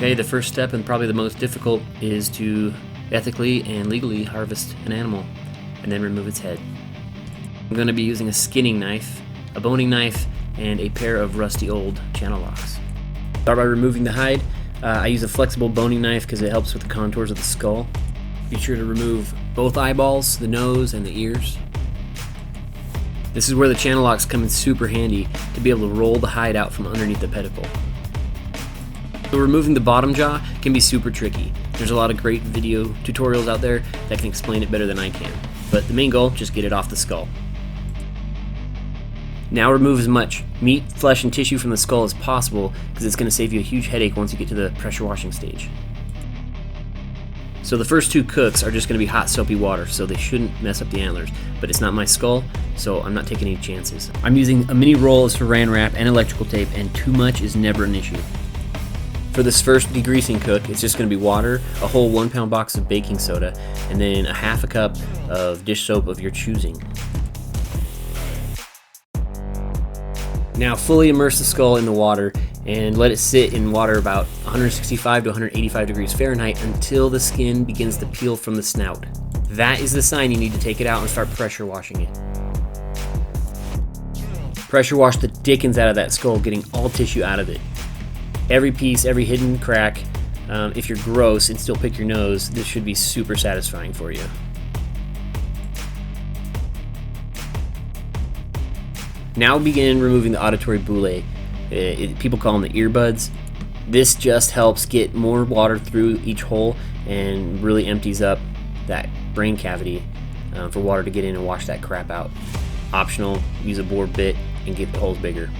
Okay, the first step and probably the most difficult is to ethically and legally harvest an animal and then remove its head. I'm going to be using a skinning knife, a boning knife, and a pair of rusty old channel locks. Start by removing the hide. I use a flexible boning knife because it helps with the contours of the skull. Be sure to remove both eyeballs, the nose, and the ears. This is where the channel locks come in super handy to be able to roll the hide out from underneath the pedicle. So removing the bottom jaw can be super tricky. There's a lot of great video tutorials out there that can explain it better than I can. But the main goal, just get it off the skull. Now remove as much meat, flesh, and tissue from the skull as possible because it's going to save you a huge headache once you get to the pressure washing stage. So the first 2 cooks are just going to be hot soapy water, so they shouldn't mess up the antlers. But it's not my skull, so I'm not taking any chances. I'm using a mini roll of saran wrap and electrical tape, and too much is never an issue. For this first degreasing cook, it's just going to be water, a whole 1-pound box of baking soda, and then a half a cup of dish soap of your choosing. Now fully immerse the skull in the water and let it sit in water about 165 to 185 degrees Fahrenheit until the skin begins to peel from the snout. That is the sign you need to take it out and start pressure washing it. Pressure wash the dickens out of that skull, getting all tissue out of it. Every piece, every hidden crack. If you're gross and still pick your nose, this should be super satisfying for you. Now begin removing the auditory bullae. People call them the earbuds. This just helps get more water through each hole and really empties up that brain cavity for water to get in and wash that crap out. Optional, use a bore bit and get the holes bigger.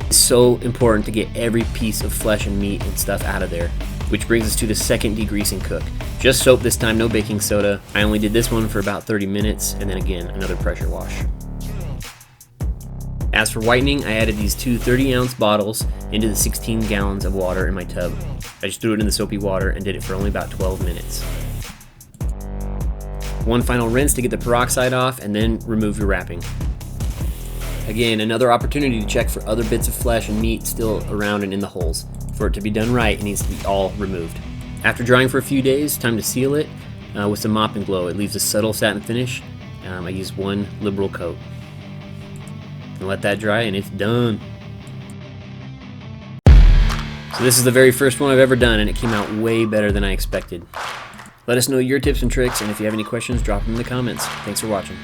It's so important to get every piece of flesh and meat and stuff out of there, which brings us to the second degreasing cook. Just soap this time, no baking soda. I only did this one for about 30 minutes, and then again, another pressure wash. As for whitening, I added these 2 30-ounce bottles into the 16 gallons of water in my tub. I just threw it in the soapy water and did it for only about 12 minutes. One final rinse to get the peroxide off, and then remove your wrapping. Again, another opportunity to check for other bits of flesh and meat still around and in the holes. For it to be done right, it needs to be all removed. After drying for a few days, time to seal it with some Mop and Glow. It leaves a subtle satin finish. I use 1 liberal coat. And let that dry and it's done. So this is the very first one I've ever done, and it came out way better than I expected. Let us know your tips and tricks, and if you have any questions, drop them in the comments. Thanks for watching.